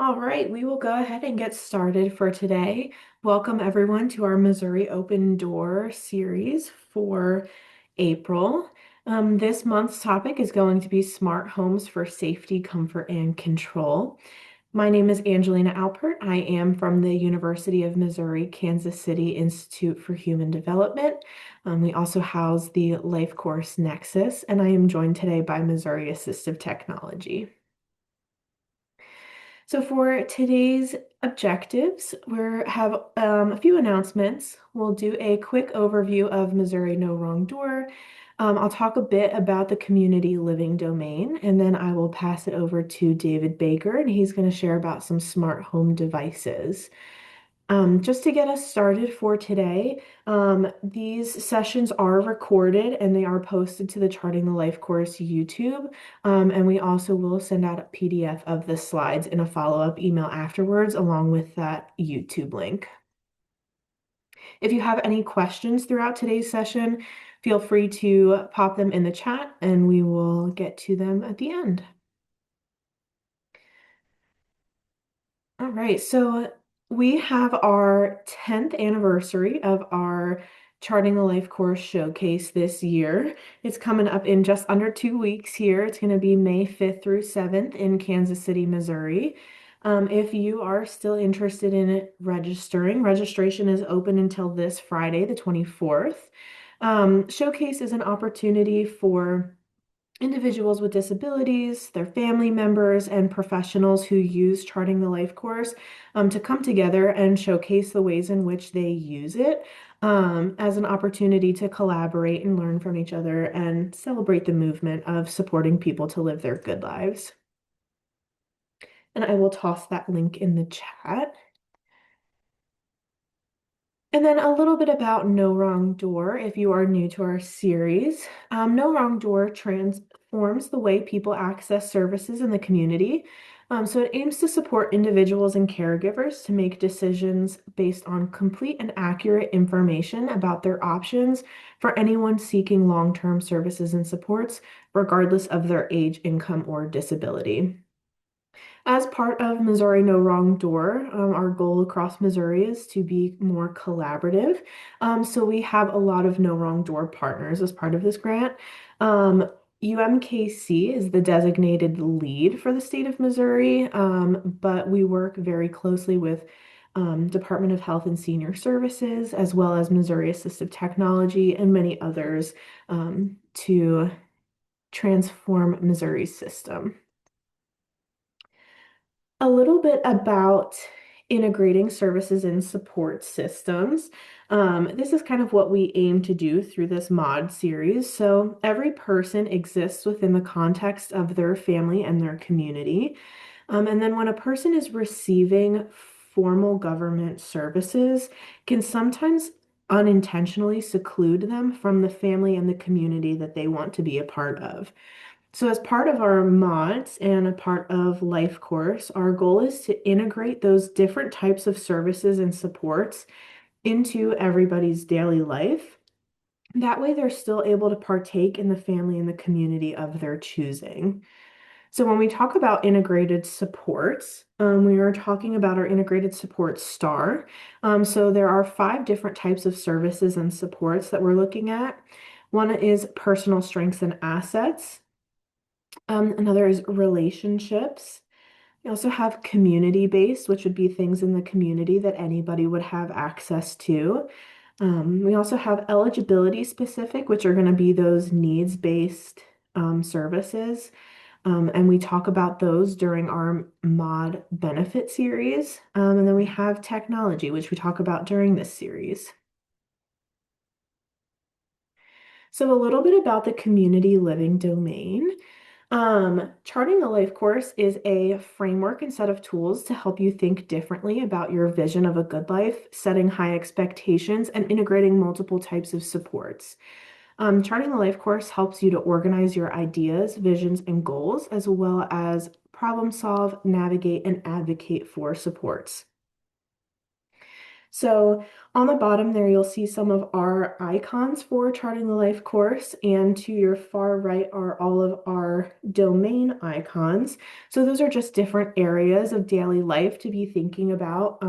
All right, we will go ahead and get started for today. Welcome everyone to our Missouri Open Door series for April. This month's topic is going to be smart homes for safety, comfort, and control. My name is Angelina Alpert. I am from the University of Missouri, Kansas City Institute for Human Development. We also house the Life Course Nexus, and I am joined today by Missouri Assistive Technology. So for today's objectives, we have a few announcements. We'll do a quick overview of Missouri No Wrong Door. I'll talk a bit about the community living domain, and then I will pass it over to David Baker, and he's going to share about some smart home devices. Just to get us started for today, these sessions are recorded and they are posted to the Charting the Life course YouTube. And we also will send out a PDF of the slides in a follow-up email afterwards, along with that YouTube link. If you have any questions throughout today's session, feel free to pop them in the chat and we will get to them at the end. All right, so we have our 10th anniversary of our Charting the Life course showcase this year. It's coming up in just under 2 weeks here. It's going to be May 5th through 7th in Kansas City, Missouri. If you are still interested in registering, registration is open until this Friday, the 24th. Showcase is an opportunity for individuals with disabilities, their family members, and professionals who use Charting the Life course to come together and showcase the ways in which they use it as an opportunity to collaborate and learn from each other and celebrate the movement of supporting people to live their good lives. And I will toss that link in the chat. And then a little bit about No Wrong Door, if you are new to our series. No Wrong Door transforms the way people access services in the community. So it aims to support individuals and caregivers to make decisions based on complete and accurate information about their options for anyone seeking long-term services and supports, regardless of their age, income, or disability. As part of Missouri No Wrong Door, our goal across Missouri is to be more collaborative. So we have a lot of No Wrong Door partners as part of this grant. UMKC is the designated lead for the state of Missouri, but we work very closely with Department of Health and Senior Services, as well as Missouri Assistive Technology and many others to transform Missouri's system. A little bit about integrating services and support systems. This is kind of what we aim to do through this mod series. So every person exists within the context of their family and their community. And then when a person is receiving formal government services, can sometimes unintentionally seclude them from the family and the community that they want to be a part of. So as part of our mods and a part of Life Course, our goal is to integrate those different types of services and supports into everybody's daily life. That way they're still able to partake in the family and the community of their choosing. So when we talk about integrated supports, we are talking about our integrated support star. So there are 5 different types of services and supports that we're looking at. One is personal strengths and assets. Another is relationships. We also have community-based, which would be things in the community that anybody would have access to. We also have eligibility specific, which are going to be those needs-based services. And we talk about those during our mod benefit series. And then we have technology, which we talk about during this series. So a little bit about the community living domain. Charting the Life course is a framework and set of tools to help you think differently about your vision of a good life, setting high expectations, and integrating multiple types of supports. Charting the Life course helps you to organize your ideas, visions, and goals, as well as problem solve, navigate, and advocate for supports. So on the bottom there, you'll see some of our icons for charting the life course, and to your far right are all of our domain icons. So those are just different areas of daily life to be thinking about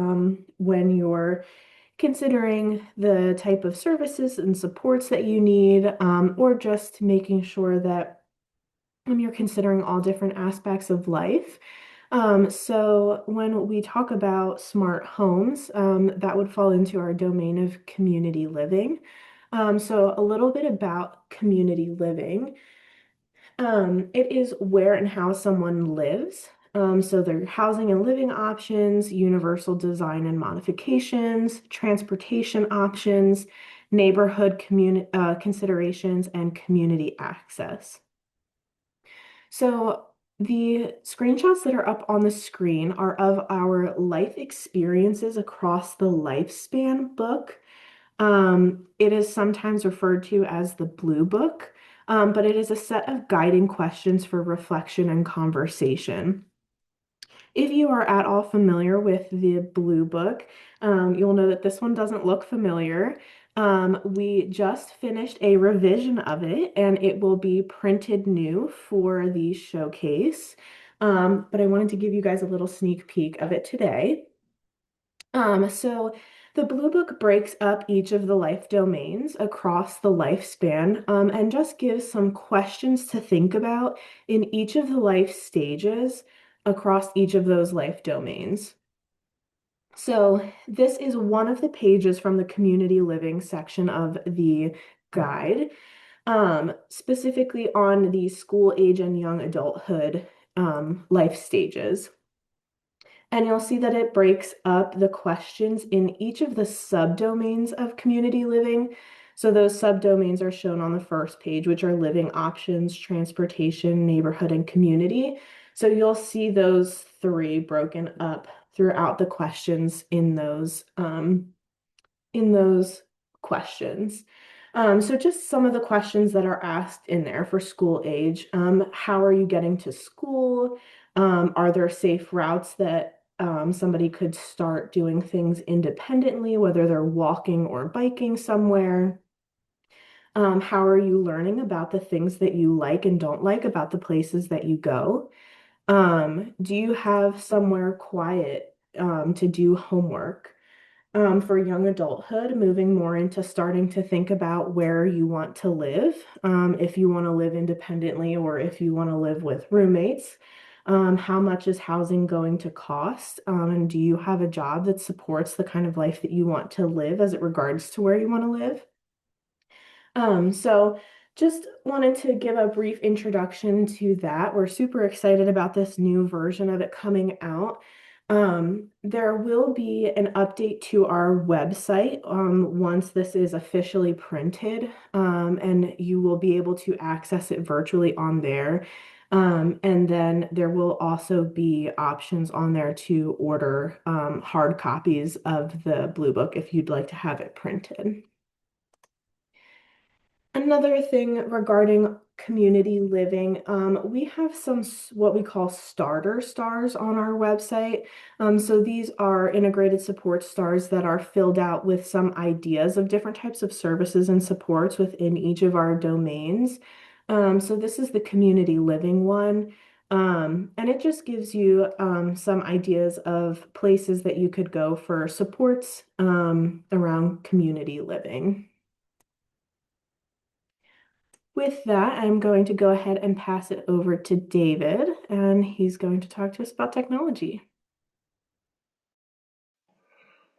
when you're considering the type of services and supports that you need, or just making sure that you're considering all different aspects of life. So when we talk about smart homes, that would fall into our domain of community living. So a little bit about community living. It is where and how someone lives. So their housing and living options, universal design and modifications, transportation options, neighborhood considerations, and community access. So the screenshots that are up on the screen are of our life experiences across the lifespan book. It is sometimes referred to as the Blue Book, but it is a set of guiding questions for reflection and conversation. If you are at all familiar with the Blue Book, you'll know that this one doesn't look familiar. We just finished a revision of it, and it will be printed new for the showcase. But I wanted to give you guys a little sneak peek of it today. So the Blue Book breaks up each of the life domains across the lifespan, and just gives some questions to think about in each of the life stages across each of those life domains. So this is one of the pages from the community living section of the guide, specifically on the school age and young adulthood life stages. And you'll see that it breaks up the questions in each of the subdomains of community living. So those subdomains are shown on the first page, which are living options, transportation, neighborhood, and community. So you'll see those three broken up throughout the questions in those questions. So just some of the questions that are asked in there for school age. How are you getting to school? Are there safe routes that somebody could start doing things independently, whether they're walking or biking somewhere? How are you learning about the things that you like and don't like about the places that you go? Do you have somewhere quiet to do homework? For young adulthood, moving more into starting to think about where you want to live, if you want to live independently or if you want to live with roommates. How much is housing going to cost? And do you have a job that supports the kind of life that you want to live as it regards to where you want to live? So just wanted to give a brief introduction to that. We're super excited about this new version of it coming out. There will be an update to our website once this is officially printed, and you will be able to access it virtually on there. And then there will also be options on there to order hard copies of the Blue Book if you'd like to have it printed. Another thing regarding community living, we have some what we call starter stars on our website. So these are integrated support stars that are filled out with some ideas of different types of services and supports within each of our domains. So this is the community living one. And it just gives you some ideas of places that you could go for supports around community living. With that, I'm going to go ahead and pass it over to David, and he's going to talk to us about technology.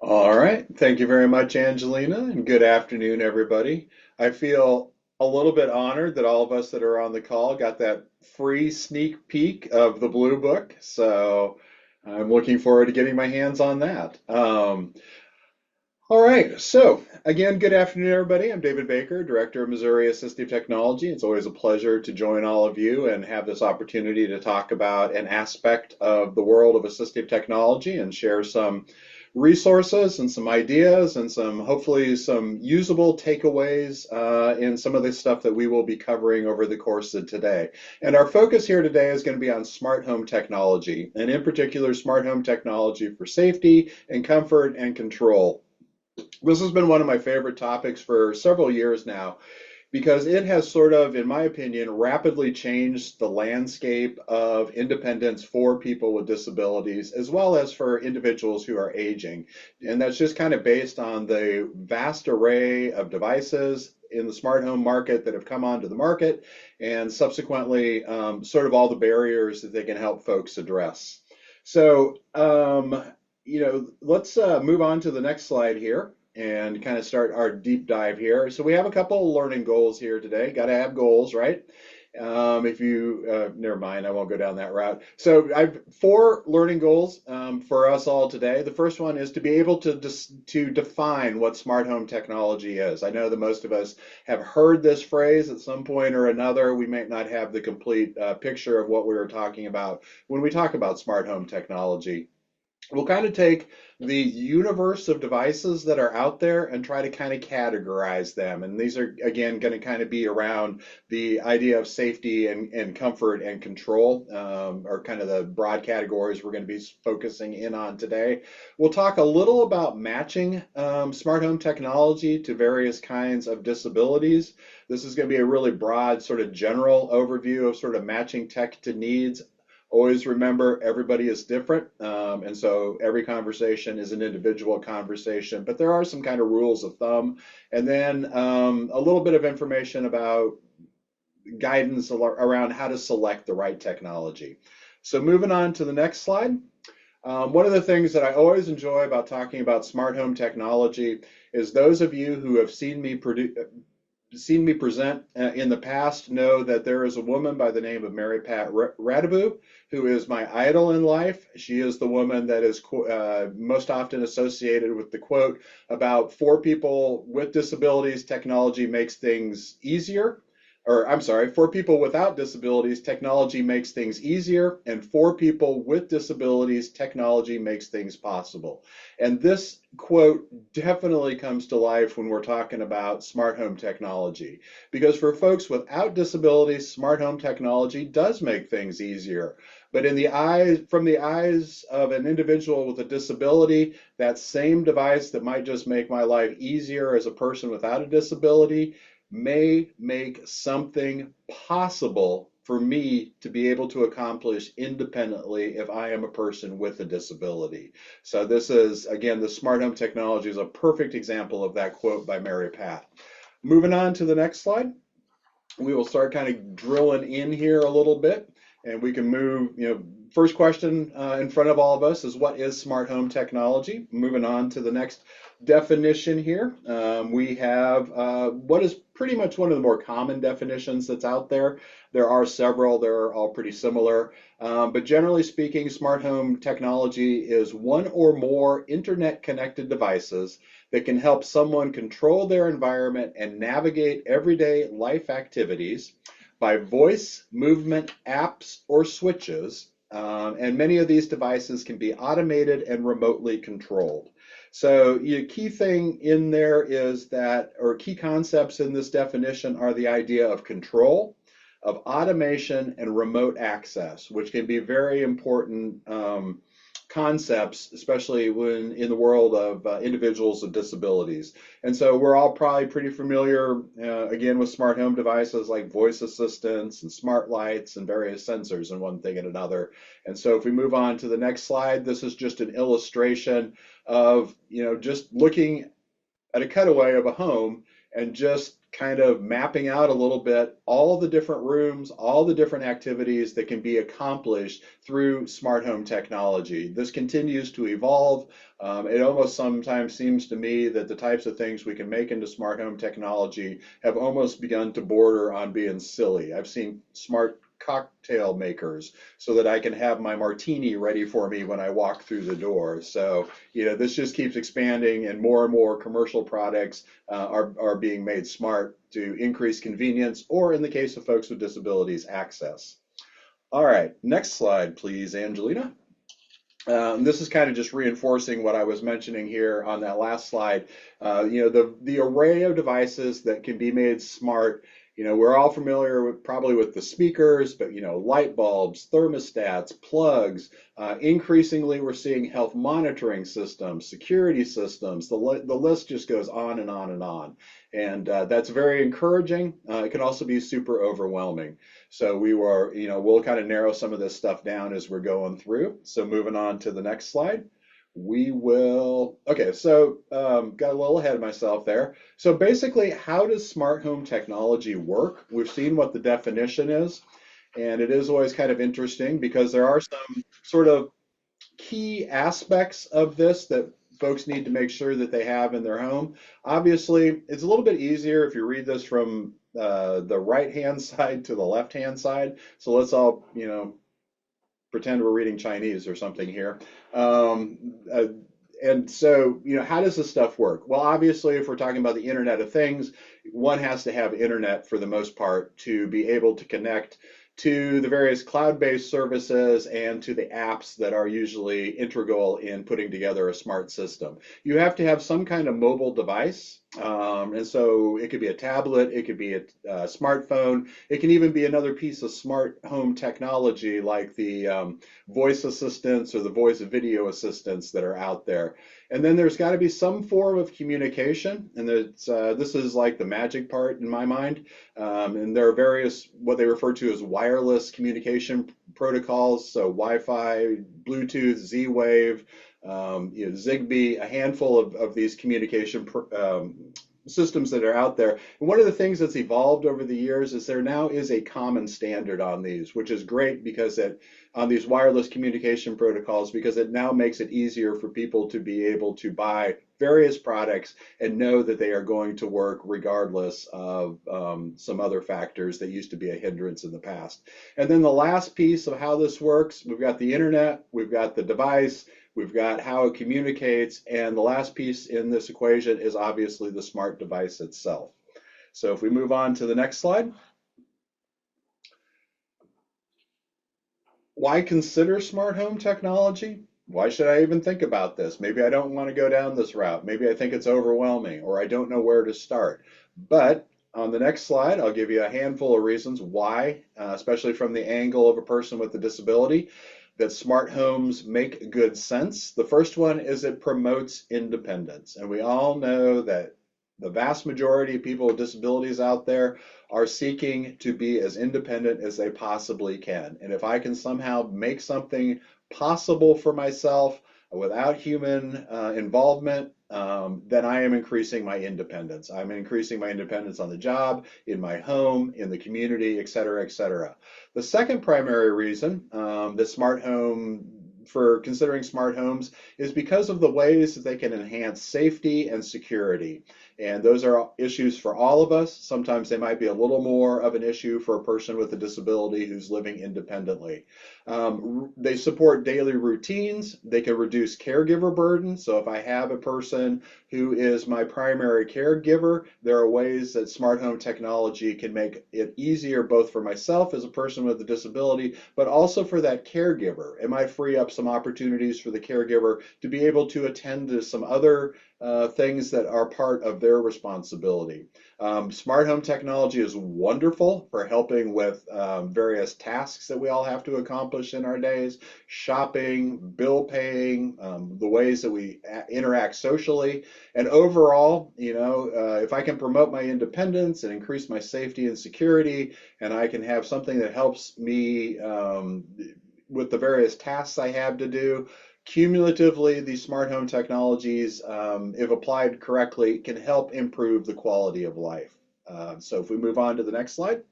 All right. Thank you very much, Angelina, and good afternoon, everybody. I feel a little bit honored that all of us that are on the call got that free sneak peek of the Blue Book. So I'm looking forward to getting my hands on that. All right. So, again, good afternoon, everybody. I'm David Baker, Director of Missouri Assistive Technology. It's always a pleasure to join all of you and have this opportunity to talk about an aspect of the world of assistive technology and share some resources and some ideas and some hopefully some usable takeaways in some of the stuff that we will be covering over the course of today. And our focus here today is going to be on smart home technology, and in particular, smart home technology for safety and comfort and control. This has been one of my favorite topics for several years now because it has sort of, in my opinion, rapidly changed the landscape of independence for people with disabilities, as well as for individuals who are aging. And that's just kind of based on the vast array of devices in the smart home market that have come onto the market, and subsequently, sort of all the barriers that they can help folks address. So, let's move on to the next slide here and kind of start our deep dive here. So we have a couple of learning goals here today. Got to have goals, right? If you, never mind, I won't go down that route. So I've four learning goals for us all today. The first one is to be able to define what smart home technology is. I know that most of us have heard this phrase at some point or another. We might not have the complete picture of what we were talking about when we talk about smart home technology. We'll kind of take the universe of devices that are out there and try to kind of categorize them. And these are, again, going to kind of be around the idea of safety and comfort and control, are kind of the broad categories we're going to be focusing in on today. We'll talk a little about matching smart home technology to various kinds of disabilities. This is going to be a really broad, sort of general overview of sort of matching tech to needs. Always remember everybody is different, and so every conversation is an individual conversation, but there are some kind of rules of thumb. And then a little bit of information about guidance around how to select the right technology. So moving on to the next slide. One of the things that I always enjoy about talking about smart home technology is those of you who have seen me present in the past know that there is a woman by the name of Mary Pat Radabu, who is my idol in life. She is the woman that is most often associated with the quote about for people with disabilities, technology makes things easier. Or I'm sorry, for people without disabilities, technology makes things easier, and for people with disabilities, technology makes things possible. And this quote definitely comes to life when we're talking about smart home technology, because for folks without disabilities, smart home technology does make things easier. But from the eyes of an individual with a disability, that same device that might just make my life easier as a person without a disability may make something possible for me to be able to accomplish independently if I am a person with a disability. So this is, again, the smart home technology is a perfect example of that quote by Mary Pat. Moving on to the next slide, we will start kind of drilling in here a little bit, and we can move, first question in front of all of us is what is smart home technology? Moving on to the next definition here, we have what is pretty much one of the more common definitions that's out there. There are several, they're all pretty similar, but generally speaking, smart home technology is one or more internet connected devices that can help someone control their environment and navigate everyday life activities by voice, movement, apps, or switches. And many of these devices can be automated and remotely controlled. So, key thing in there is that, or key concepts in this definition are the idea of control, of automation, and remote access, which can be very important concepts, especially when in the world of individuals with disabilities. And so we're all probably pretty familiar, again, with smart home devices like voice assistants and smart lights and various sensors and one thing and another. And so if we move on to the next slide, this is just an illustration of, just looking at a cutaway of a home and just kind of mapping out a little bit all the different rooms, all the different activities that can be accomplished through smart home technology. This continues to evolve. It almost sometimes seems to me that the types of things we can make into smart home technology have almost begun to border on being silly. I've seen smart cocktail makers so that I can have my martini ready for me when I walk through the door. So, this just keeps expanding, and more commercial products are being made smart to increase convenience, or in the case of folks with disabilities, access. All right, next slide, please, Angelina. This is kind of just reinforcing what I was mentioning here on that last slide. The array of devices that can be made smart We're all familiar with probably with the speakers, but light bulbs, thermostats, plugs. Increasingly, we're seeing health monitoring systems, security systems. The list just goes on and on and on. And that's very encouraging. It can also be super overwhelming. So we'll kind of narrow some of this stuff down as we're going through. So moving on to the next slide. Okay, so got a little ahead of myself there. So basically, how does smart home technology work? We've seen what the definition is, and it is always kind of interesting because there are some sort of key aspects of this that folks need to make sure that they have in their home. Obviously, it's a little bit easier if you read this from the right-hand side to the left-hand side. So let's all, pretend we're reading Chinese or something here. Um, uh, and so, how does this stuff work? Well, obviously, if we're talking about the Internet of Things, one has to have internet for the most part to be able to connect to the various cloud-based services and to the apps that are usually integral in putting together a smart system. You have to have some kind of mobile device. And so it could be a tablet, it could be a smartphone, it can even be another piece of smart home technology like the voice assistants or the voice video assistants that are out there. And then there's got to be some form of communication, and this is like the magic part in my mind. And there are various what they refer to as wireless communication protocols, so Wi-Fi, Bluetooth, Z-Wave, Zigbee, a handful of these communication systems that are out there. And one of the things that's evolved over the years is there now is a common standard on these, which is great because on these wireless communication protocols, because it now makes it easier for people to be able to buy various products and know that they are going to work regardless of some other factors that used to be a hindrance in the past. And then the last piece of how this works, we've got the internet, we've got the device, we've got how it communicates, and the last piece in this equation is obviously the smart device itself. So if we move on to the next slide, why consider smart home technology? Why should I even think about this? Maybe I don't want to go down this route. Maybe I think it's overwhelming or I don't know where to start. But on the next slide, I'll give you a handful of reasons why, especially from the angle of a person with a disability, that smart homes make good sense. The first one is it promotes independence. And we all know that the vast majority of people with disabilities out there are seeking to be as independent as they possibly can. And if I can somehow make something possible for myself without human involvement, then I am increasing my independence. I'm increasing my independence on the job, in my home, in the community, et cetera, et cetera. The second primary reason that smart home for considering smart homes is because of the ways that they can enhance safety and security. And those are issues for all of us. Sometimes they might be a little more of an issue for a person with a disability who's living independently. They support daily routines. They can reduce caregiver burden. So if I have a person who is my primary caregiver, there are ways that smart home technology can make it easier both for myself as a person with a disability, but also for that caregiver. It might free up some opportunities for the caregiver to be able to attend to some other things that are part of their responsibility. Smart home technology is wonderful for helping with various tasks that we all have to accomplish in our days, shopping, bill paying, the ways that we interact socially. And overall, if I can promote my independence and increase my safety and security, and I can have something that helps me with the various tasks I have to do, cumulatively, these smart home technologies, if applied correctly, can help improve the quality of life. So if we move on to the next slide,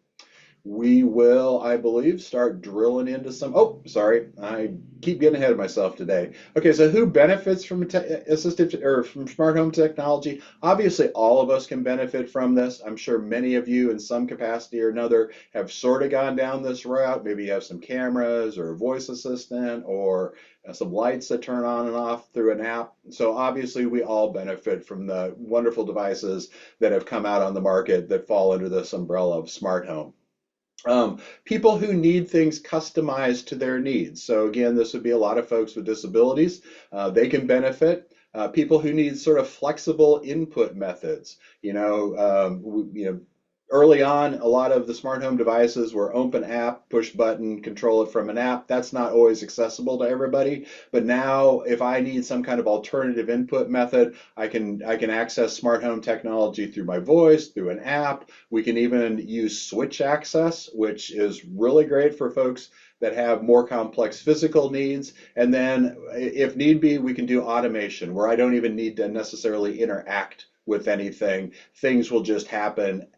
we will, I believe, start drilling into some. Oh, sorry, I keep getting ahead of myself today. Okay, so who benefits from assistive or from smart home technology? Obviously, all of us can benefit from this. I'm sure many of you, in some capacity or another, have sort of gone down this route. Maybe you have some cameras or a voice assistant or some lights that turn on and off through an app. So obviously, we all benefit from the wonderful devices that have come out on the market that fall under this umbrella of smart home. People who need things customized to their needs. So again, this would be a lot of folks with disabilities. They can benefit. People who need sort of flexible input methods. early on, a lot of the smart home devices were open app, push button, control it from an app. That's not always accessible to everybody. But now, if I need some kind of alternative input method, I can access smart home technology through my voice, through an app. We can even use switch access, which is really great for folks that have more complex physical needs. And then, if need be, we can do automation where I don't even need to necessarily interact with anything. Things will just happen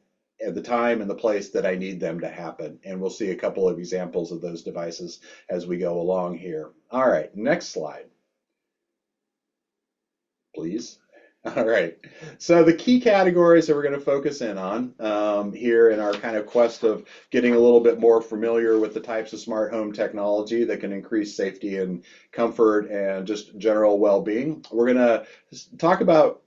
at the time and the place that I need them to happen. And we'll see a couple of examples of those devices as we go along here. All right, next slide, please. All right, so the key categories that we're going to focus in on here in our kind of quest of getting a little bit more familiar with the types of smart home technology that can increase safety and comfort and just general well-being. We're going to talk about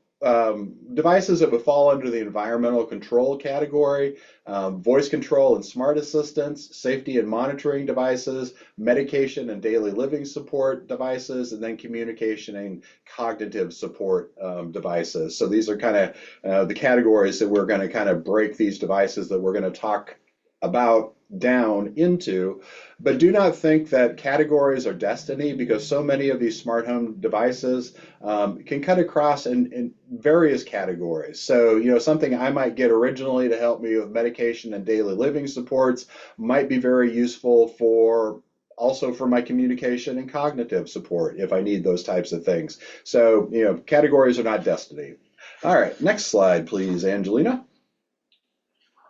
devices that would fall under the environmental control category, voice control and smart assistants, safety and monitoring devices, medication and daily living support devices, and then communication and cognitive support devices. So these are kind of the categories that we're going to kind of break these devices that we're going to talk about down into. But do not think that categories are destiny, because so many of these smart home devices can cut across in various categories. So, something I might get originally to help me with medication and daily living supports might be very useful for also for my communication and cognitive support if I need those types of things. So, categories are not destiny. All right, next slide, please, Angelina.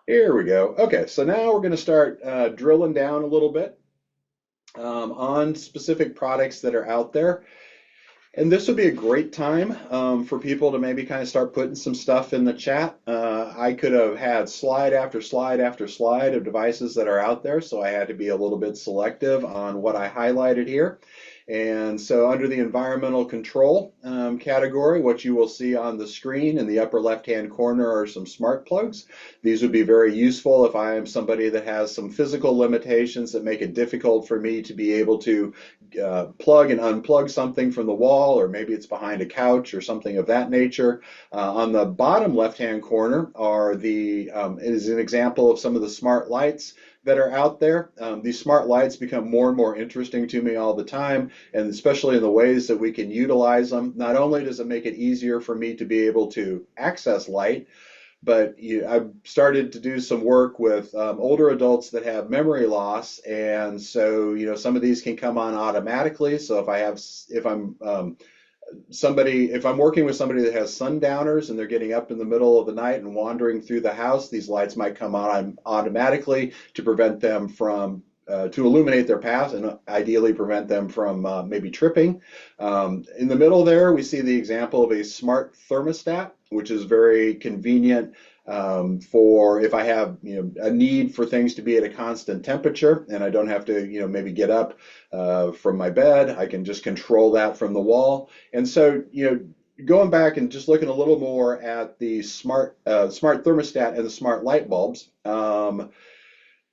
Here we go. Okay, so now we're going to start drilling down a little bit on specific products that are out there. And this would be a great time for people to maybe kind of start putting some stuff in the chat. I could have had slide after slide after slide of devices that are out there, so I had to be a little bit selective on what I highlighted here. And so under the environmental control category, what you will see on the screen in the upper left-hand corner are some smart plugs. These would be very useful if I am somebody that has some physical limitations that make it difficult for me to be able to plug and unplug something from the wall, or maybe it's behind a couch or something of that nature. On the bottom left-hand corner is an example of some of the smart lights that are out there. These smart lights become more and more interesting to me all the time, and especially in the ways that we can utilize them. Not only does it make it easier for me to be able to access light, but I've started to do some work with older adults that have memory loss, and so some of these can come on automatically. So if I'm working with somebody that has sundowners and they're getting up in the middle of the night and wandering through the house, these lights might come on automatically to prevent them from to illuminate their path and ideally prevent them from maybe tripping. In the middle there, we see the example of a smart thermostat, which is very convenient for if I have a need for things to be at a constant temperature and I don't have to maybe get up from my bed. I can just control that from the wall. And so going back and just looking a little more at the smart thermostat and the smart light bulbs.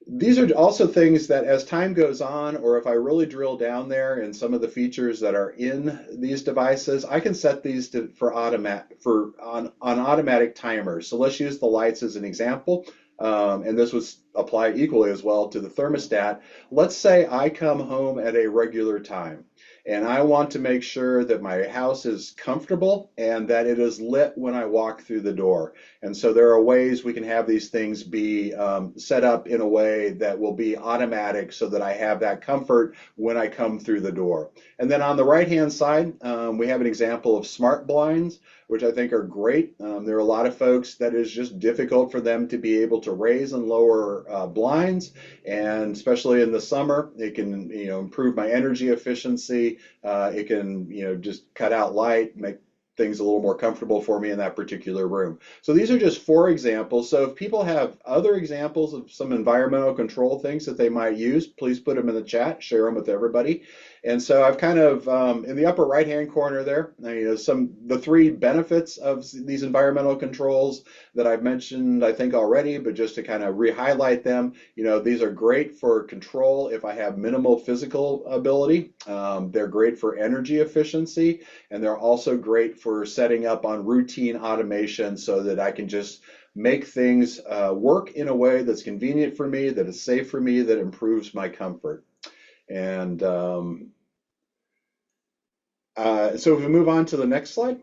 These are also things that as time goes on, or if I really drill down there in some of the features that are in these devices, I can set these on automatic timers. So let's use the lights as an example. And this would apply equally as well to the thermostat. Let's say I come home at a regular time and I want to make sure that my house is comfortable and that it is lit when I walk through the door. And so there are ways we can have these things be set up in a way that will be automatic so that I have that comfort when I come through the door. And then on the right-hand side, we have an example of smart blinds, which I think are great. There are a lot of folks that is just difficult for them to be able to raise and lower blinds, and especially in the summer, it can improve my energy efficiency. It can just cut out light, make things a little more comfortable for me in that particular room. So these are just 4 examples. So if people have other examples of some environmental control things that they might use, please put them in the chat, share them with everybody. And so I've kind of in the upper right hand corner there, the 3 benefits of these environmental controls that I've mentioned, I think already, but just to kind of re-highlight them, these are great for control if I have minimal physical ability. They're great for energy efficiency, and they're also great for setting up on routine automation so that I can just make things work in a way that's convenient for me, that is safe for me, that improves my comfort. And so if we move on to the next slide.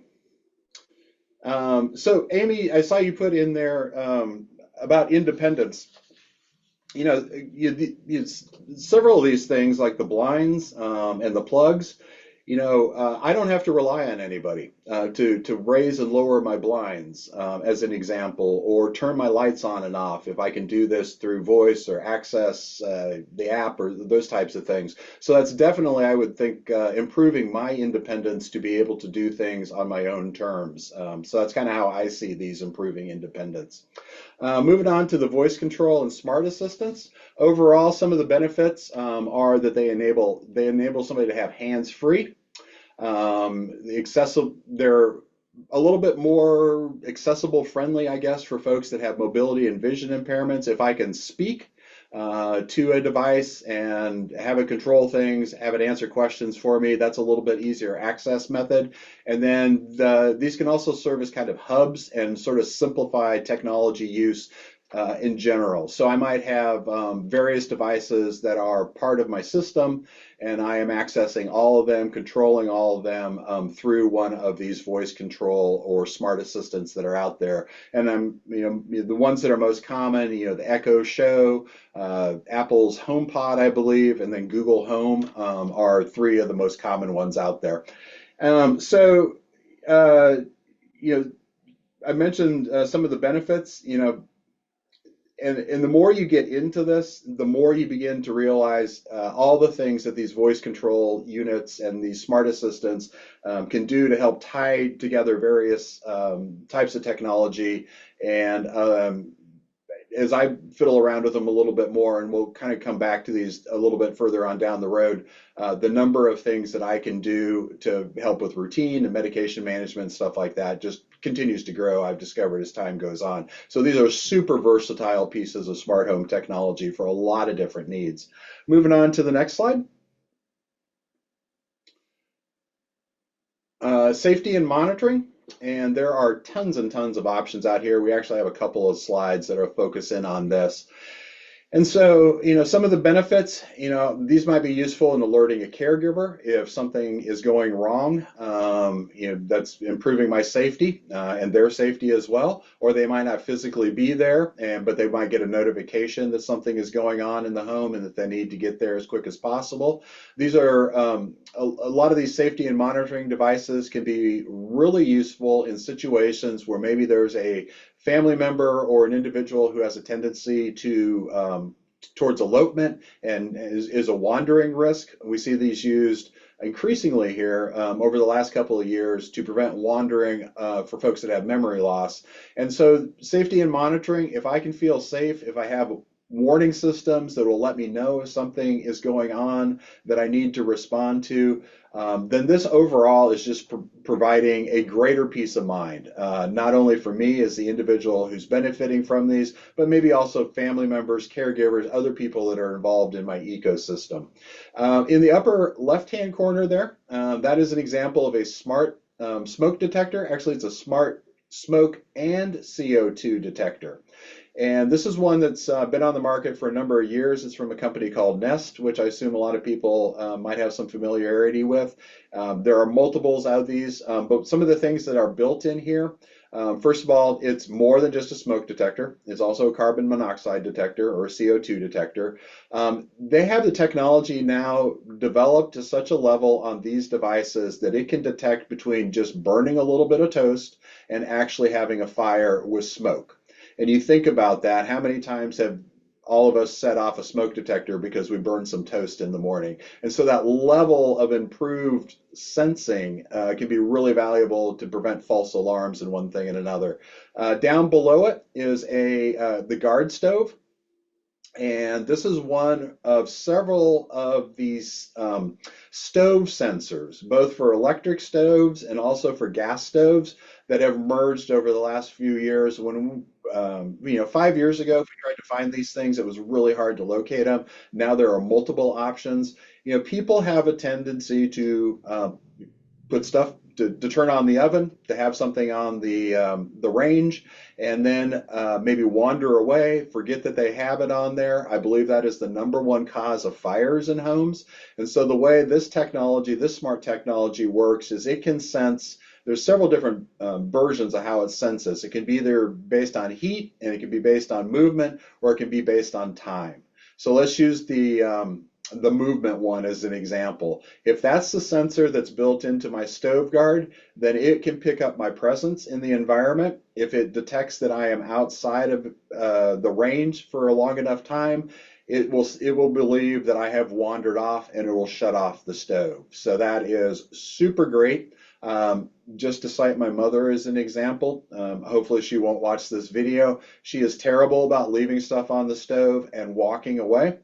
So Amy, I saw you put in there about independence. Several of these things like the blinds and the plugs, I don't have to rely on anybody to raise and lower my blinds, as an example, or turn my lights on and off if I can do this through voice or access the app or those types of things. So that's definitely, I would think, improving my independence to be able to do things on my own terms. So that's kind of how I see these improving independence. Moving on to the voice control and smart assistants. Overall, some of the benefits are that they enable somebody to have hands free. They're a little bit more accessible friendly, I guess, for folks that have mobility and vision impairments. If I can speak to a device and have it control things, have it answer questions for me, that's a little bit easier access method. And then these can also serve as kind of hubs and sort of simplify technology use in general. So I might have various devices that are part of my system, and I am accessing all of them, controlling all of them through one of these voice control or smart assistants that are out there. And the ones that are most common, the Echo Show, Apple's HomePod, I believe, and then Google Home are three of the most common ones out there. So, uh, you know, I mentioned some of the benefits, and the more you get into this, the more you begin to realize all the things that these voice control units and these smart assistants can do to help tie together various types of technology. And as I fiddle around with them a little bit more, and we'll kind of come back to these a little bit further on down the road, the number of things that I can do to help with routine and medication management, stuff like that, just continues to grow, I've discovered, as time goes on. So these are super versatile pieces of smart home technology for a lot of different needs. Moving on to the next slide. Safety and monitoring. And there are tons and tons of options out here. We actually have a couple of slides that are focused in on this. And so, some of the benefits, these might be useful in alerting a caregiver if something is going wrong. That's improving my safety and their safety as well. Or they might not physically be there, but they might get a notification that something is going on in the home and that they need to get there as quick as possible. These are a lot of these safety and monitoring devices can be really useful in situations where maybe there's a family member or an individual who has a tendency to towards elopement and is a wandering risk. We see these used increasingly here over the last couple of years to prevent wandering for folks that have memory loss. And so safety and monitoring, if I can feel safe, if I have warning systems that will let me know if something is going on that I need to respond to, then this overall is just providing a greater peace of mind, not only for me as the individual who's benefiting from these, but maybe also family members, caregivers, other people that are involved in my ecosystem. In the upper left-hand corner there, that is an example of a smart smoke detector. Actually, it's a smart smoke and CO2 detector. And this is one that's been on the market for a number of years. It's from a company called Nest, which I assume a lot of people might have some familiarity with. There are multiples of these, but some of the things that are built in here, first of all, it's more than just a smoke detector. It's also a carbon monoxide detector or a CO2 detector. They have the technology now developed to such a level on these devices that it can detect between just burning a little bit of toast and actually having a fire with smoke. And you think about that, how many times have all of us set off a smoke detector because we burned some toast in the morning? And so that level of improved sensing can be really valuable to prevent false alarms in one thing and another. Down below it is the guard stove. And this is one of several of these stove sensors, both for electric stoves and also for gas stoves, that have emerged over the last few years. When 5 years ago, if we tried to find these things, it was really hard to locate them. Now there are multiple options. People have a tendency to put stuff to turn on the oven, to have something on the range, and then maybe wander away, forget that they have it on there. I believe that is the number one cause of fires in homes. And so the way this technology, this smart technology works is it can sense. There's several different versions of how it senses. It can be either based on heat, and it can be based on movement, or it can be based on time. So let's use the movement one as an example. If that's the sensor that's built into my stove guard, then it can pick up my presence in the environment. If it detects that I am outside of the range for a long enough time, it will believe that I have wandered off, and it will shut off the stove. So that is super great. Just to cite my mother as an example, hopefully she won't watch this video. She is terrible about leaving stuff on the stove and walking away.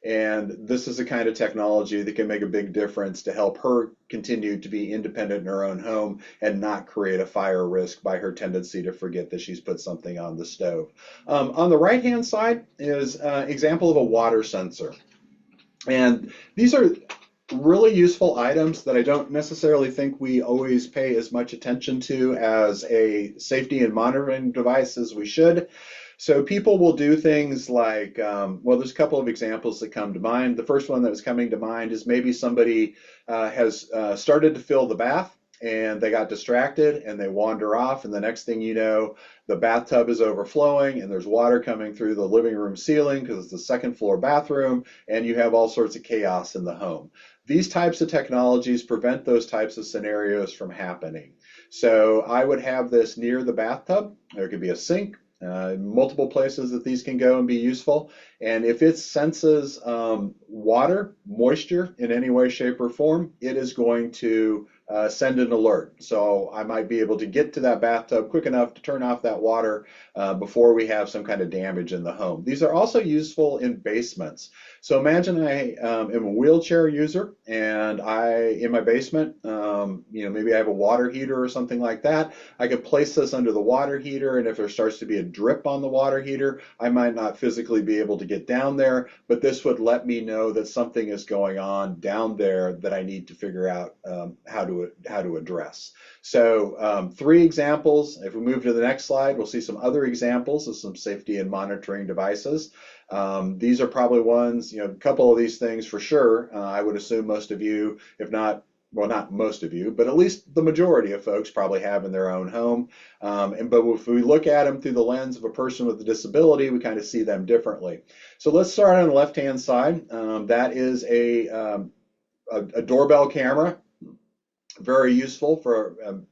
And this is the kind of technology that can make a big difference to help her continue to be independent in her own home and not create a fire risk by her tendency to forget that she's put something on the stove. On the right-hand side is an example of a water sensor. And these are really useful items that I don't necessarily think we always pay as much attention to as a safety and monitoring device as we should. So people will do things like, well, there's a couple of examples that come to mind. The first one that was coming to mind is maybe somebody has started to fill the bath, and they got distracted and they wander off, and the next thing you know, the bathtub is overflowing and there's water coming through the living room ceiling because it's the second floor bathroom, and you have all sorts of chaos in the home. These types of technologies prevent those types of scenarios from happening. So I would have this near the bathtub. There could be a sink, multiple places that these can go and be useful. And if it senses water, moisture in any way, shape, or form, it is going to send an alert. So I might be able to get to that bathtub quick enough to turn off that water before we have some kind of damage in the home. These are also useful in basements. So imagine I am a wheelchair user, and in my basement, maybe I have a water heater or something like that. I could place this under the water heater, and if there starts to be a drip on the water heater, I might not physically be able to get down there, but this would let me know that something is going on down there that I need to figure out how to address. So 3 examples. If we move to the next slide, we'll see some other examples of some safety and monitoring devices. These are probably ones, a couple of these things for sure. I would assume most of you, if not, well, not most of you, but at least the majority of folks probably have in their own home. But if we look at them through the lens of a person with a disability, we kind of see them differently. So let's start on the left-hand side. That is a doorbell camera, very useful for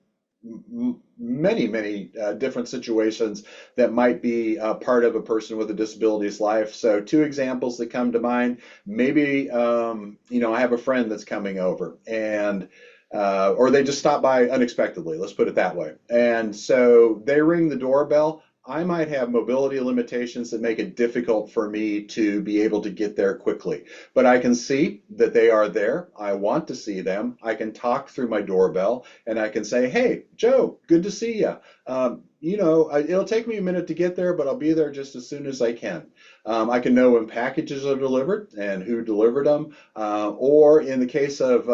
many different situations that might be part of a person with a disability's life. So 2 examples that come to mind. Maybe I have a friend that's coming over, and or they just stop by unexpectedly, let's put it that way. And so they ring the doorbell. I might have mobility limitations that make it difficult for me to be able to get there quickly. But I can see that they are there. I want to see them. I can talk through my doorbell, and I can say, "Hey, Joe, good to see you. It'll take me a minute to get there, but I'll be there just as soon as I can." I can know when packages are delivered and who delivered them. Or in the case of,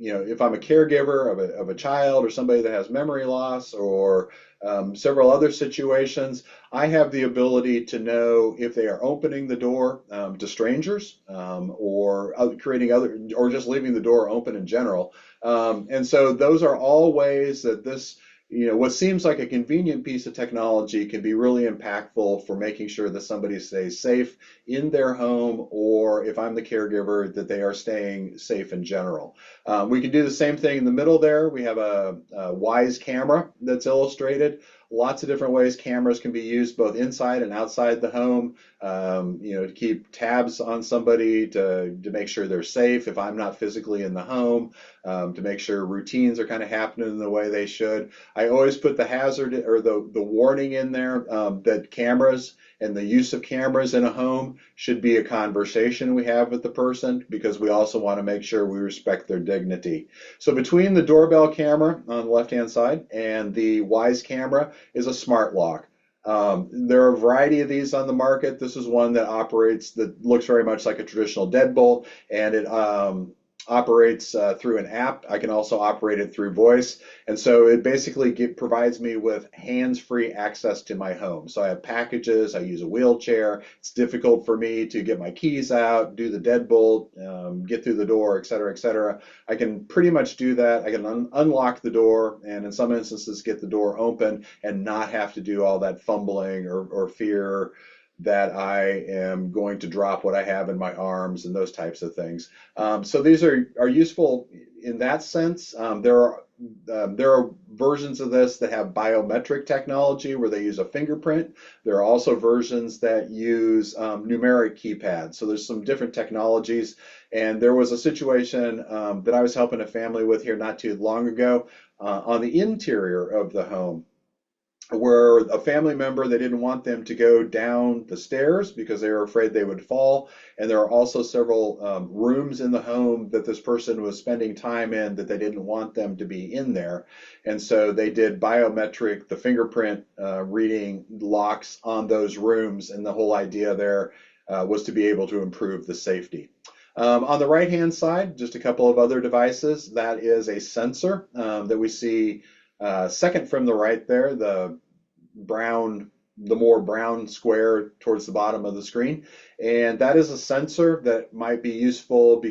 if I'm a caregiver of a child or somebody that has memory loss, or several other situations, I have the ability to know if they are opening the door to strangers, or creating or just leaving the door open in general. And so those are all ways that what seems like a convenient piece of technology can be really impactful for making sure that somebody stays safe in their home, or if I'm the caregiver, that they are staying safe in general. We can do the same thing in the middle there. We have a Wise camera that's illustrated. Lots of different ways cameras can be used both inside and outside the home, to keep tabs on somebody, to make sure they're safe if I'm not physically in the home, to make sure routines are kind of happening the way they should. I always put the hazard or the warning in there that cameras and the use of cameras in a home should be a conversation we have with the person, because we also want to make sure we respect their dignity. So between the doorbell camera on the left-hand side and the Wise camera is a smart lock. There are a variety of these on the market. This is one that looks very much like a traditional deadbolt, and operates through an app. I can also operate it through voice. And so it basically provides me with hands-free access to my home. So I have packages, I use a wheelchair. It's difficult for me to get my keys out, do the deadbolt, get through the door, et cetera, et cetera. I can pretty much do that. I can unlock the door and in some instances get the door open and not have to do all that fumbling or fear that I am going to drop what I have in my arms and those types of things. So these are useful in that sense. There are versions of this that have biometric technology where they use a fingerprint. There are also versions that use numeric keypads. So there's some different technologies. And there was a situation that I was helping a family with here not too long ago on the interior of the home where a family member, they didn't want them to go down the stairs because they were afraid they would fall. And there are also several rooms in the home that this person was spending time in that they didn't want them to be in there. And so they did biometric, the fingerprint reading locks on those rooms. And the whole idea there was to be able to improve the safety. On the right hand side, just a couple of other devices. That is a sensor that we see second from the right there, brown, the more brown square towards the bottom of the screen. And that is a sensor that might be useful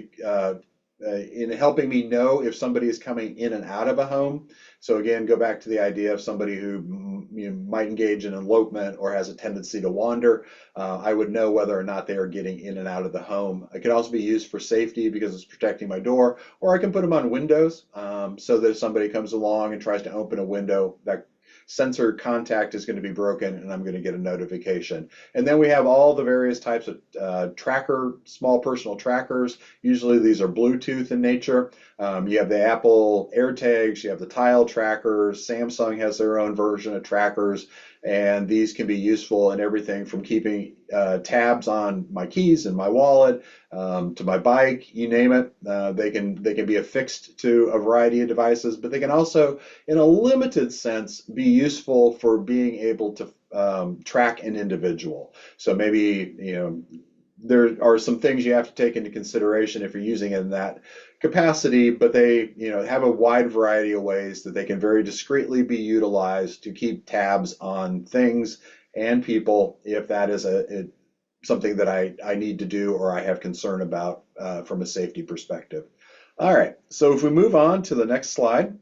in helping me know if somebody is coming in and out of a home. So again, go back to the idea of somebody who might engage in elopement or has a tendency to wander. I would know whether or not they are getting in and out of the home. It can also be used for safety because it's protecting my door, or I can put them on windows so that if somebody comes along and tries to open a window, that sensor contact is going to be broken and I'm going to get a notification. And then we have all the various types of small personal trackers. Usually these are Bluetooth in nature. You have the Apple AirTags, you have the Tile trackers. Samsung has their own version of trackers, and these can be useful in everything from keeping tabs on my keys and my wallet to my bike, you name it. They can be affixed to a variety of devices, but they can also, in a limited sense, be useful for being able to track an individual. So maybe there are some things you have to take into consideration if you're using it in that capacity, but they have a wide variety of ways that they can very discreetly be utilized to keep tabs on things and people if that is something that I need to do or I have concern about from a safety perspective. All right, so if we move on to the next slide,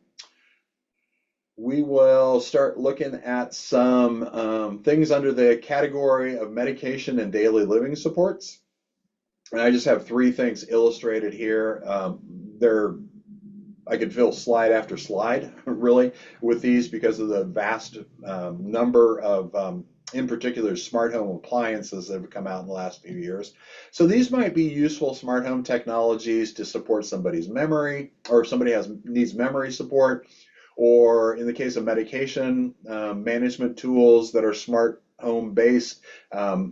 we will start looking at some things under the category of medication and daily living supports. And I just have three things illustrated here. I could fill slide after slide, really, with these because of the vast number of, in particular, smart home appliances that have come out in the last few years. So these might be useful smart home technologies to support somebody's memory, or if somebody needs memory support, or in the case of medication management tools that are smart home based,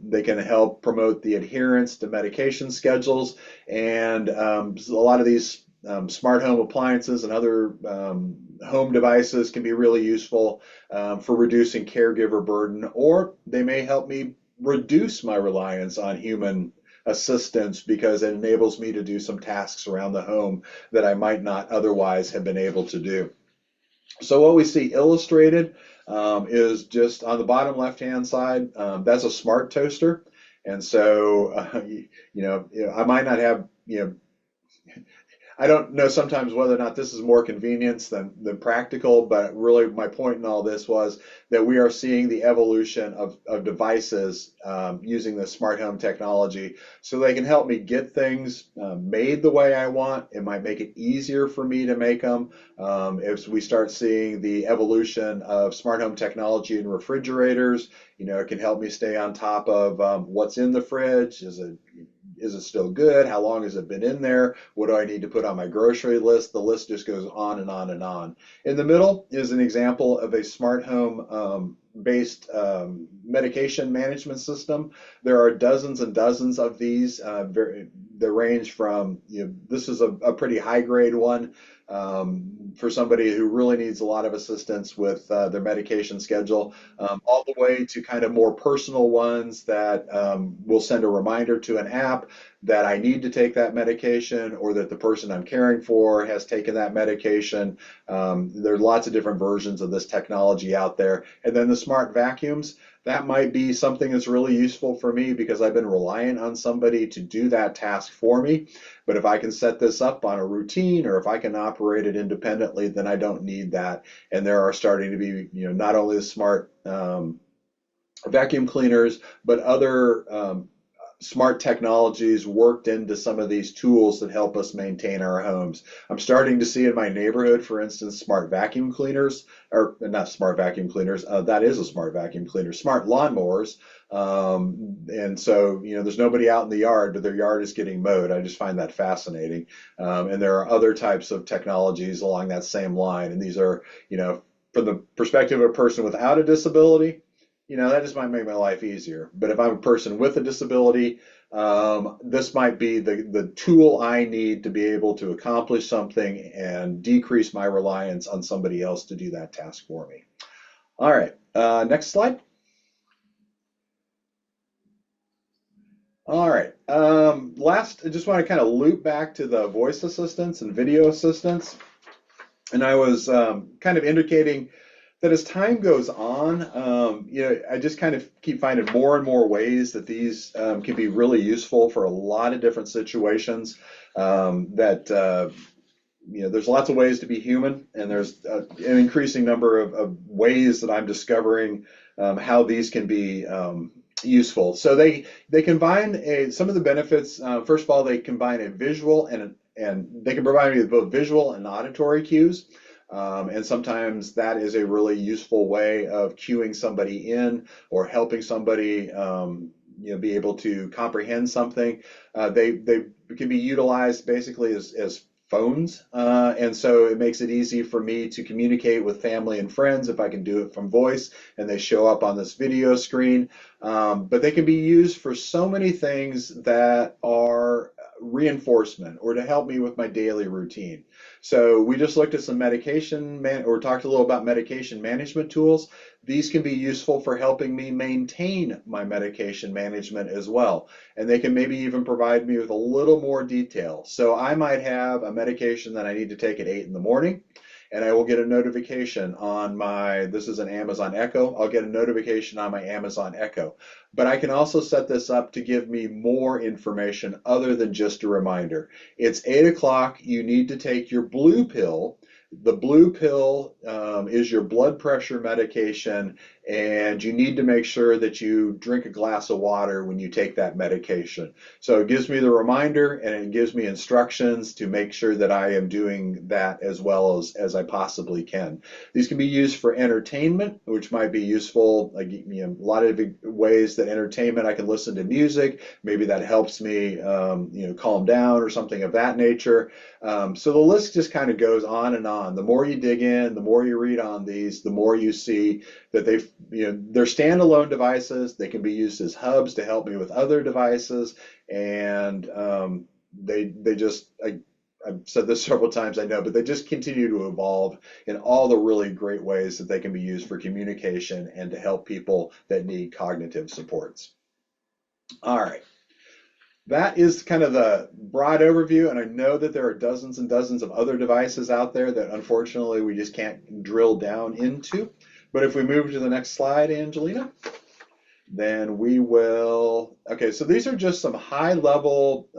they can help promote the adherence to medication schedules. And a lot of these smart home appliances and other home devices can be really useful for reducing caregiver burden, or they may help me reduce my reliance on human assistance because it enables me to do some tasks around the home that I might not otherwise have been able to do. So what we see illustrated is just on the bottom left-hand side, that's a smart toaster. And so, I might not have, I don't know sometimes whether or not this is more convenience than practical, but really my point in all this was that we are seeing the evolution of devices using the smart home technology so they can help me get things made the way I want. It might make it easier for me to make them. If we start seeing the evolution of smart home technology in refrigerators, it can help me stay on top of what's in the fridge. Is it still good? How long has it been in there? What do I need to put on my grocery list? The list just goes on and on and on. In the middle is an example of a smart home based medication management system. There are dozens and dozens of these. They range from, this is a pretty high grade one, for somebody who really needs a lot of assistance with their medication schedule, all the way to kind of more personal ones that will send a reminder to an app that I need to take that medication or that the person I'm caring for has taken that medication. There's lots of different versions of this technology out there. And then the smart vacuums, that might be something that's really useful for me because I've been reliant on somebody to do that task for me. But if I can set this up on a routine or if I can operate it independently, then I don't need that. And there are starting to be, not only the smart vacuum cleaners, but other smart technologies worked into some of these tools that help us maintain our homes. I'm starting to see in my neighborhood, for instance, smart vacuum cleaners, or not smart vacuum cleaners, that is a smart vacuum cleaner, smart lawnmowers. And so, there's nobody out in the yard, but their yard is getting mowed. I just find that fascinating. And there are other types of technologies along that same line. And these are, from the perspective of a person without a disability, that just might make my life easier. But if I'm a person with a disability, this might be the tool I need to be able to accomplish something and decrease my reliance on somebody else to do that task for me. All right, next slide. All right. Last, I just want to kind of loop back to the voice assistants and video assistants. And I was kind of indicating that as time goes on, I just kind of keep finding more and more ways that these can be really useful for a lot of different situations. There's lots of ways to be human, and there's an increasing number of ways that I'm discovering how these can be useful. So they combine some of the benefits. First of all, they combine a visual and they can provide me with both visual and auditory cues. And sometimes that is a really useful way of cueing somebody in or helping somebody, be able to comprehend something. They can be utilized basically as phones, and so it makes it easy for me to communicate with family and friends if I can do it from voice and they show up on this video screen. But they can be used for so many things that are reinforcement or to help me with my daily routine. So we just looked at some or talked a little about medication management tools. These can be useful for helping me maintain my medication management as well. And they can maybe even provide me with a little more detail. So I might have a medication that I need to take at 8 in the morning, and I will get a notification on this is an Amazon Echo, I'll get a notification on my Amazon Echo. But I can also set this up to give me more information other than just a reminder. It's 8 o'clock, you need to take your blue pill. The blue pill is your blood pressure medication, and you need to make sure that you drink a glass of water when you take that medication. So it gives me the reminder and it gives me instructions to make sure that I am doing that as well as I possibly can. These can be used for entertainment, which might be useful. Like, a lot of ways that entertainment, I can listen to music. Maybe that helps me, calm down or something of that nature. So the list just kind of goes on and on. The more you dig in, the more you read on these, the more you see that they're standalone devices. They can be used as hubs to help me with other devices, and they just I've said this several times, I know, but they just continue to evolve in all the really great ways that they can be used for communication and to help people that need cognitive supports. All right. That is kind of the broad overview, and I know that there are dozens and dozens of other devices out there that unfortunately we just can't drill down into. But if we move to the next slide, Angelina, then we will. Okay, so these are just some high level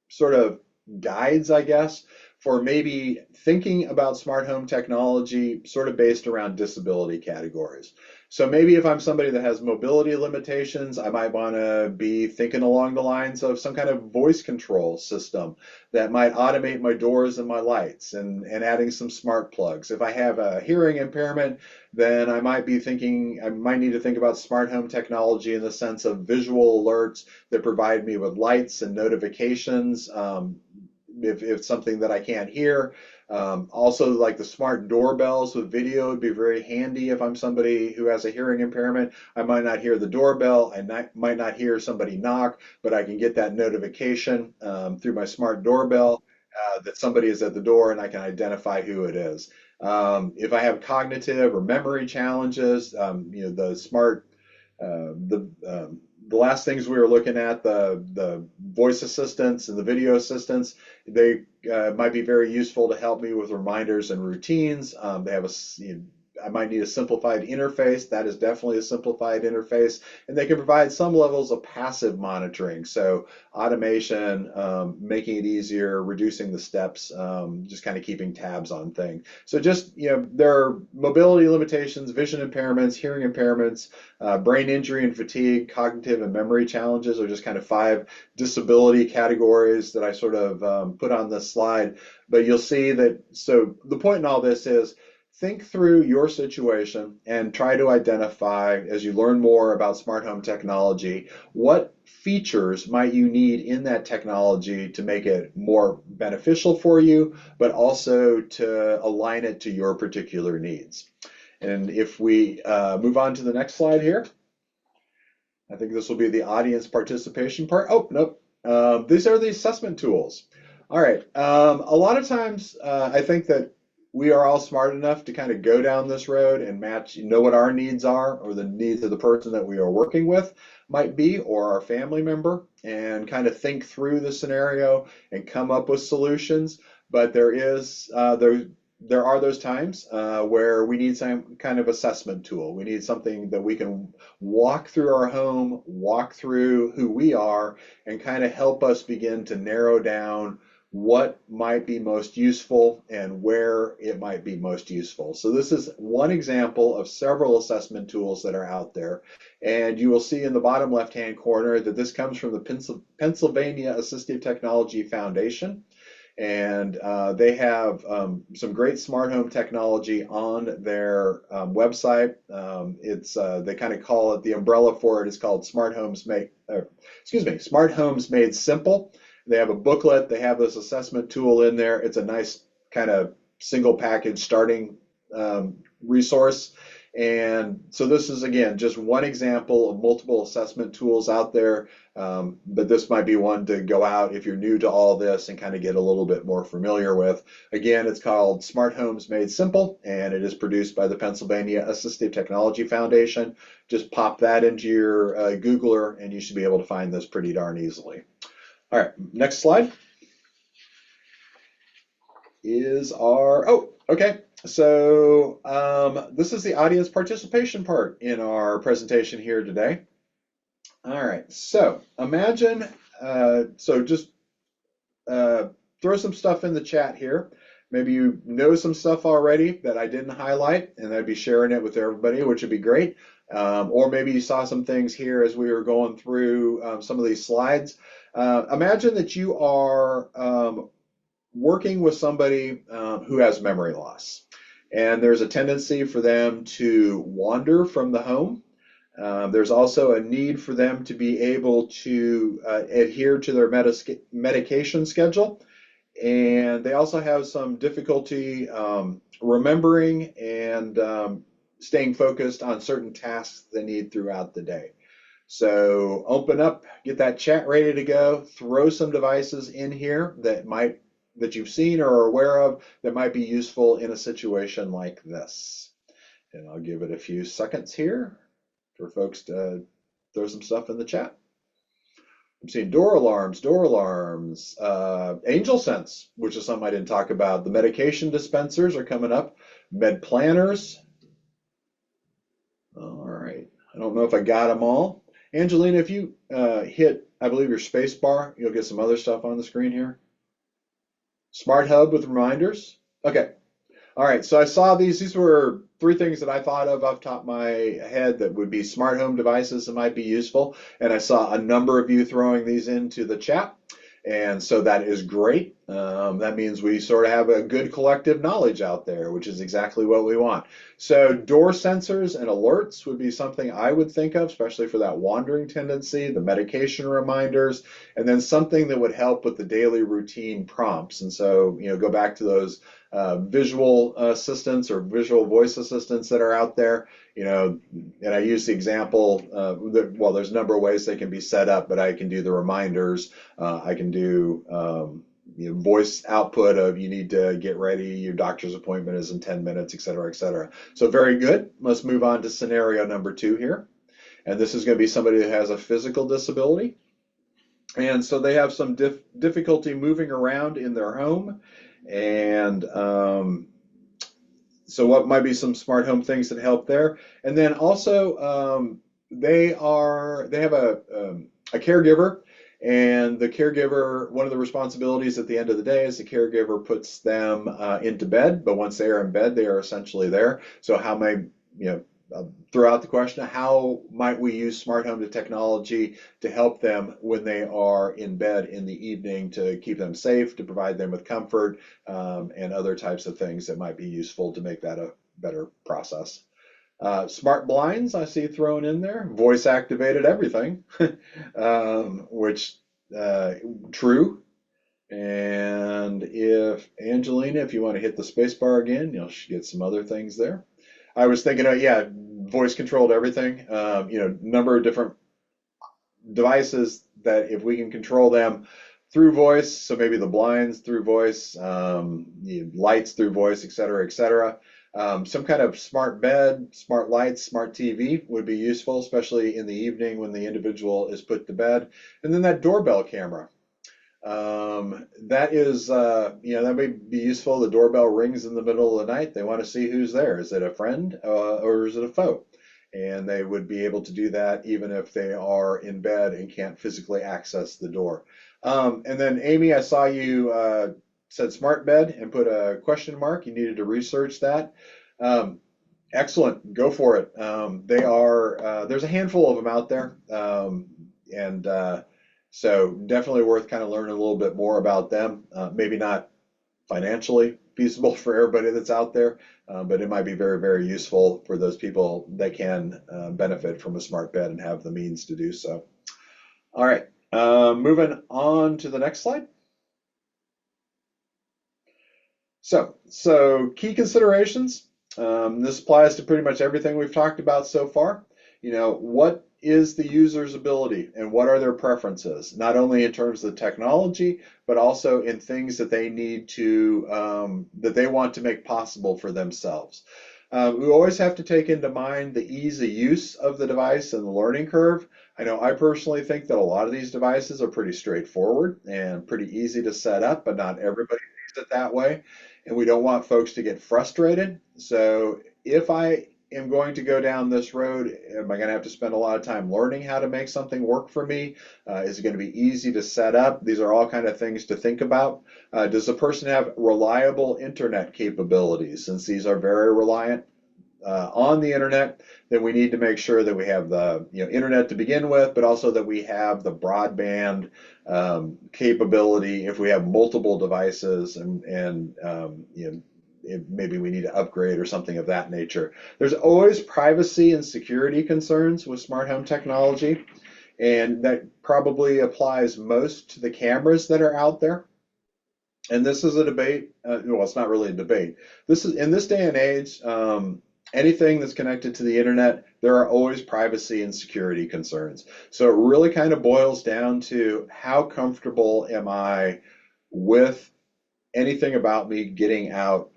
sort of guides, I guess, for maybe thinking about smart home technology sort of based around disability categories. So maybe if I'm somebody that has mobility limitations, I might want to be thinking along the lines of some kind of voice control system that might automate my doors and my lights and adding some smart plugs. If I have a hearing impairment, then I might need to think about smart home technology in the sense of visual alerts that provide me with lights and notifications. If it's something that I can't hear. Also, like the smart doorbells with video would be very handy if I'm somebody who has a hearing impairment. I might not hear the doorbell, might not hear somebody knock, but I can get that notification through my smart doorbell. that somebody is at the door and I can identify who it is. If I have cognitive or memory challenges, the smart, the last things we were looking at, the voice assistants and the video assistants, they might be very useful to help me with reminders and routines. They have I might need a simplified interface. That is definitely a simplified interface. And they can provide some levels of passive monitoring. So automation, making it easier, reducing the steps, just kind of keeping tabs on things. So just, there are mobility limitations, vision impairments, hearing impairments, brain injury and fatigue, cognitive and memory challenges are just kind of 5 disability categories that I sort of put on this slide. But you'll see that, so the point in all this is think through your situation and try to identify, as you learn more about smart home technology, what features might you need in that technology to make it more beneficial for you, but also to align it to your particular needs. And if we move on to the next slide here, I think this will be the audience participation part. Oh, nope. These are the assessment tools. All right. A lot of times, I think that we are all smart enough to kind of go down this road and match, know what our needs are or the needs of the person that we are working with might be, or our family member, and kind of think through the scenario and come up with solutions. But there are those times where we need some kind of assessment tool. We need something that we can walk through our home, walk through who we are, and kind of help us begin to narrow down what might be most useful and where it might be most useful. So this is one example of several assessment tools that are out there. And you will see in the bottom left-hand corner that this comes from the Pennsylvania Assistive Technology Foundation. And they have some great smart home technology on their website. They kind of call it, the umbrella for it is called Smart Homes Made Simple. They have a booklet. They have this assessment tool in there. It's a nice kind of single package starting resource. And so this is, again, just one example of multiple assessment tools out there. But this might be one to go out if you're new to all this and kind of get a little bit more familiar with. Again, it's called Smart Homes Made Simple, and it is produced by the Pennsylvania Assistive Technology Foundation. Just pop that into your Googler, and you should be able to find this pretty darn easily. All right, next slide is okay. So this is the audience participation part in our presentation here today. All right, so imagine, just throw some stuff in the chat here. Maybe you know some stuff already that I didn't highlight, and I'd be sharing it with everybody, which would be great. Or maybe you saw some things here as we were going through some of these slides. Imagine that you are working with somebody who has memory loss, and there's a tendency for them to wander from the home. There's also a need for them to be able to adhere to their medication schedule, and they also have some difficulty remembering and staying focused on certain tasks they need throughout the day. So open up, get that chat ready to go, throw some devices in here that you've seen or are aware of that might be useful in a situation like this. And I'll give it a few seconds here for folks to throw some stuff in the chat. I'm seeing door alarms, Angel Sense, which is something I didn't talk about. The medication dispensers are coming up, med planners. All right, I don't know if I got them all. Angelina, if you hit, I believe, your space bar, you'll get some other stuff on the screen here. Smart Hub with reminders. Okay. All right. So I saw these. These were 3 things that I thought of off the top of my head that would be smart home devices that might be useful. And I saw a number of you throwing these into the chat. And so that is great. That means we sort of have a good collective knowledge out there, which is exactly what we want. So door sensors and alerts would be something I would think of, especially for that wandering tendency, the medication reminders, and then something that would help with the daily routine prompts. And so, go back to those visual assistants or visual voice assistants that are out there. And I use the example there's a number of ways they can be set up, but I can do the reminders. I can do voice output of you need to get ready, your doctor's appointment is in 10 minutes, et cetera, et cetera. So very good. Let's move on to scenario number two here. And this is going to be somebody that has a physical disability. And so they have some difficulty moving around in their home. And so what might be some smart home things that help there? And then also they have a caregiver, and the caregiver, one of the responsibilities at the end of the day is the caregiver puts them into bed. But once they are in bed, they are essentially there. So how may you know throw out the question, how might we use smart home technology to help them when they are in bed in the evening to keep them safe, to provide them with comfort, and other types of things that might be useful to make that a better process. Smart blinds, I see thrown in there. Voice activated everything, which true. And if Angelina, if you want to hit the space bar again, you'll get some other things there. I was thinking, yeah, voice controlled everything. Number of different devices that if we can control them through voice, so maybe the blinds through voice, lights through voice, et cetera, et cetera. Some kind of smart bed, smart lights, smart TV would be useful, especially in the evening when the individual is put to bed. And then that doorbell camera. That is, that may be useful. The doorbell rings in the middle of the night. They want to see who's there. Is it a friend or is it a foe? And they would be able to do that even if they are in bed and can't physically access the door. And then, Amy, I saw you said smart bed and put a question mark. You needed to research that. Um, Excellent. Go for it. They are, there's a handful of them out there. And so definitely worth kind of learning a little bit more about them. Maybe not financially feasible for everybody that's out there, but it might be very, very useful for those people that can benefit from a smart bed and have the means to do so. All right, moving on to the next slide. So key considerations. This applies to pretty much everything we've talked about so far. What is the user's ability and what are their preferences, not only in terms of the technology, but also in things that they need to, that they want to make possible for themselves. We always have to take into mind the ease of use of the device and the learning curve. I know I personally think that a lot of these devices are pretty straightforward and pretty easy to set up, but not everybody sees it that way. And we don't want folks to get frustrated. So if I am going to go down this road, am I going to have to spend a lot of time learning how to make something work for me? Is it going to be easy to set up? These are all kind of things to think about. Does the person have reliable internet capabilities? Since these are very reliant on the internet, then we need to make sure that we have the internet to begin with, but also that we have the broadband capability if we have multiple devices and maybe we need to upgrade or something of that nature. There's always privacy and security concerns with smart home technology, and that probably applies most to the cameras that are out there. And this is a debate. Well, it's not really a debate. This is in this day and age. Anything that's connected to the internet, there are always privacy and security concerns. So it really kind of boils down to how comfortable am I with anything about me getting out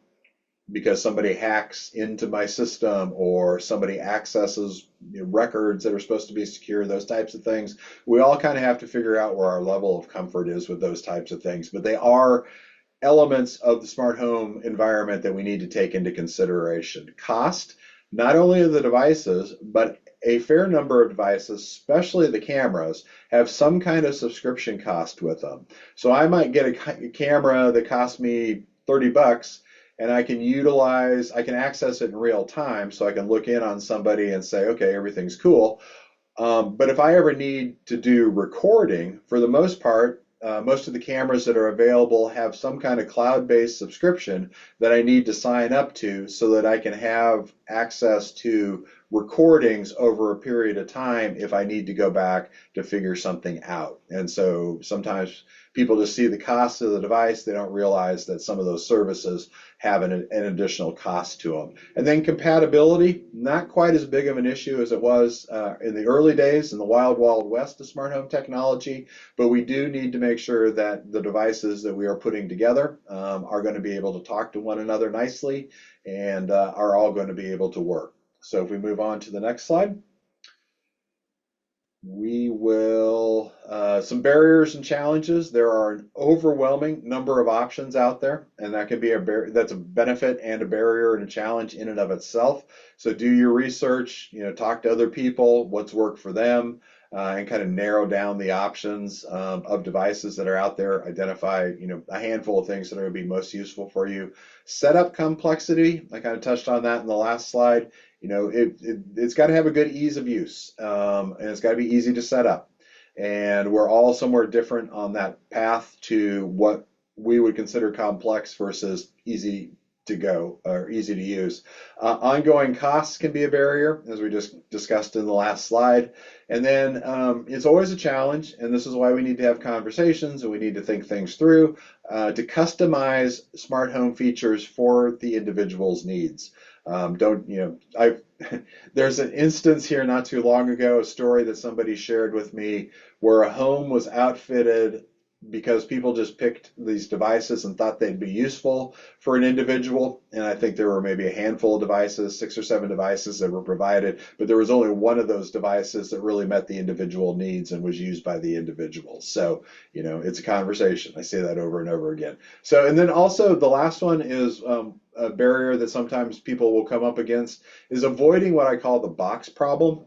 because somebody hacks into my system or somebody accesses records that are supposed to be secure, those types of things. We all kind of have to figure out where our level of comfort is with those types of things, but they are elements of the smart home environment that we need to take into consideration. Cost, not only of the devices, but a fair number of devices, especially the cameras, have some kind of subscription cost with them. So I might get a camera that costs me 30 bucks and I can access it in real time so I can look in on somebody and say, okay, everything's cool. But if I ever need to do recording, for the most part, most of the cameras that are available have some kind of cloud-based subscription that I need to sign up to so that I can have access to recordings over a period of time if I need to go back to figure something out. And so sometimes people just see the cost of the device. They don't realize that some of those services have an additional cost to them. And then compatibility, not quite as big of an issue as it was in the early days in the wild, wild west of smart home technology, but we do need to make sure that the devices that we are putting together are going to be able to talk to one another nicely and are all going to be able to work. So if we move on to the next slide. We will, some barriers and challenges. There are an overwhelming number of options out there, and that can be that's a benefit and a barrier and a challenge in and of itself. So do your research, talk to other people, what's worked for them, and kind of narrow down the options of devices that are out there. Identify, a handful of things that are going to be most useful for you. Setup complexity, I kind of touched on that in the last slide. It's got to have a good ease of use, and it's got to be easy to set up. And we're all somewhere different on that path to what we would consider complex versus easy to go or easy to use. Ongoing costs can be a barrier, as we just discussed in the last slide. And then it's always a challenge, and this is why we need to have conversations and we need to think things through to customize smart home features for the individual's needs. Don't, I've, there's an instance here not too long ago, a story that somebody shared with me where a home was outfitted because people just picked these devices and thought they'd be useful for an individual. And I think there were maybe a handful of devices, 6 or 7 devices that were provided, but there was only one of those devices that really met the individual needs and was used by the individual. So, it's a conversation. I say that over and over again. So, and then also the last one is a barrier that sometimes people will come up against is avoiding what I call the box problem.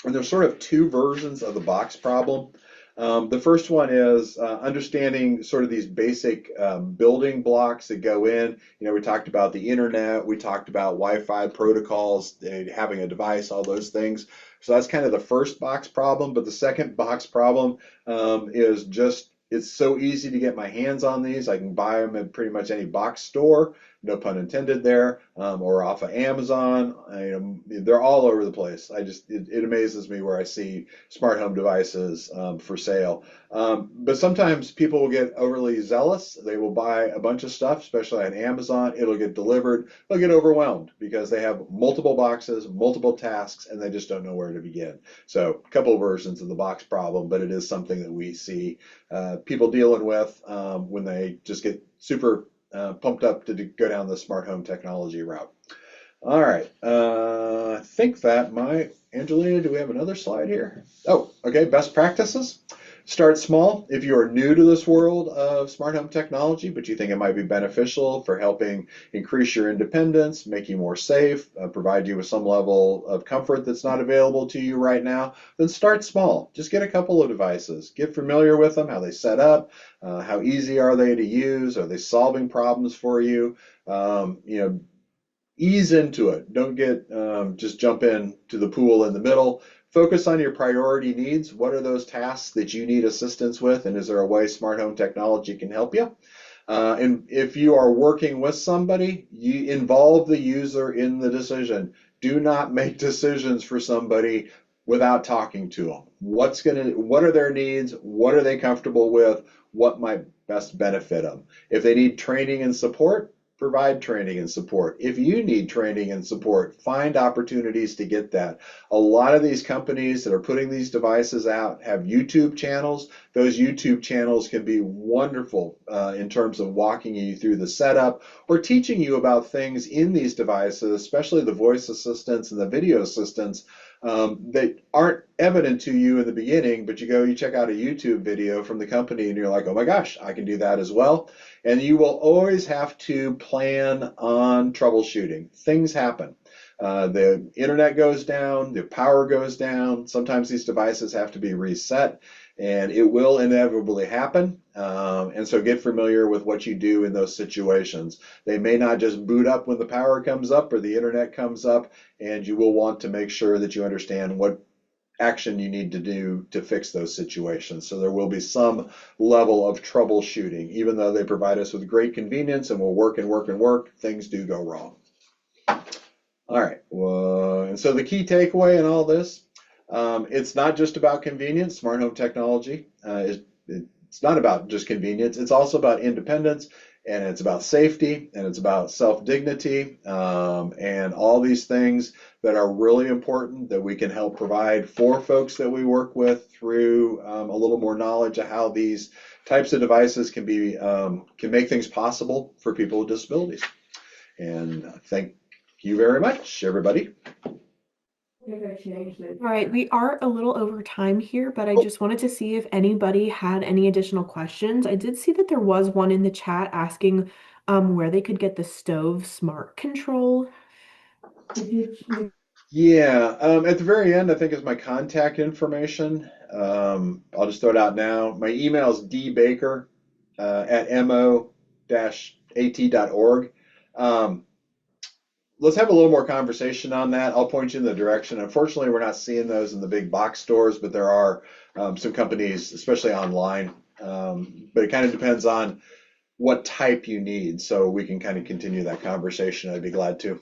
And there's sort of 2 versions of the box problem. The first one is understanding sort of these basic building blocks that go in. We talked about the internet, we talked about Wi-Fi protocols, having a device, all those things. So that's kind of the first box problem. But the second box problem is just it's so easy to get my hands on these. I can buy them at pretty much any box store, no pun intended there, or off of Amazon. They're all over the place. It amazes me where I see smart home devices for sale. But sometimes people will get overly zealous. They will buy a bunch of stuff, especially on Amazon. It'll get delivered. They'll get overwhelmed because they have multiple boxes, multiple tasks, and they just don't know where to begin. So a couple of versions of the box problem, but it is something that we see people dealing with when they just get super pumped up to go down the smart home technology route. All right. I think that Angelina, do we have another slide here? Oh, okay. Best practices. Start small. If you are new to this world of smart home technology, but you think it might be beneficial for helping increase your independence, make you more safe, provide you with some level of comfort that's not available to you right now, then start small. Just get a couple of devices. Get familiar with them, how they set up, how easy are they to use, are they solving problems for you? Ease into it. Don't get just jump in to the pool in the middle. Focus on your priority needs. What are those tasks that you need assistance with, and is there a way smart home technology can help you? And if you are working with somebody, you involve the user in the decision. Do not make decisions for somebody without talking to them. What are their needs? What are they comfortable with? What might best benefit them? If they need training and support, provide training and support. If you need training and support, find opportunities to get that. A lot of these companies that are putting these devices out have YouTube channels. Those YouTube channels can be wonderful in terms of walking you through the setup or teaching you about things in these devices, especially the voice assistants and the video assistants that aren't evident to you in the beginning, but you check out a YouTube video from the company and you're like, oh my gosh, I can do that as well. And you will always have to plan on troubleshooting. Things happen. The internet goes down, the power goes down. Sometimes these devices have to be reset, and it will inevitably happen. And so get familiar with what you do in those situations. They may not just boot up when the power comes up or the internet comes up, and you will want to make sure that you understand what action you need to do to fix those situations. So there will be some level of troubleshooting. Even though they provide us with great convenience and we'll work and work and work, things do go wrong. All right. And so the key takeaway in all this, it's not just about convenience. Smart home technology it's not about just convenience. It's also about independence. and it's about safety and it's about self-dignity, and all these things that are really important that we can help provide for folks that we work with through a little more knowledge of how these types of devices can make things possible for people with disabilities. And thank you very much, everybody. All right, we are a little over time here, but I Oh, just wanted to see if anybody had any additional questions. I did see that there was one in the chat asking where they could get the stove smart control. yeah. At the very end, I think is my contact information. I'll just throw it out now. My email is dbaker at mo-at.org. Um, let's have a little more conversation on that. I'll point you in the direction. Unfortunately, we're not seeing those in the big box stores, but there are some companies, especially online. But it kind of depends on what type you need, so we can kind of continue that conversation. I'd be glad to.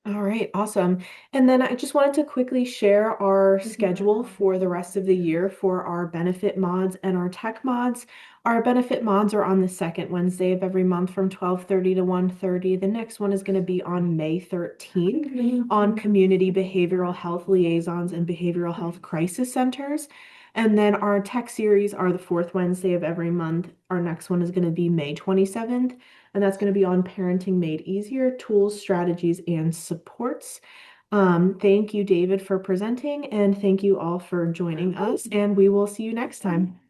All right, awesome. And then I just wanted to quickly share our schedule for the rest of the year for our benefit mods and our tech mods. Our benefit mods are on the second Wednesday of every month from 12:30 to 1:30. The next one is going to be on May 13th on community behavioral health liaisons and behavioral health crisis centers. And then our tech series are the fourth Wednesday of every month. Our next one is going to be May 27th, and that's going to be on parenting made easier, tools, strategies, and supports. Thank you, David, for presenting, and thank you all for joining us, and we will see you next time.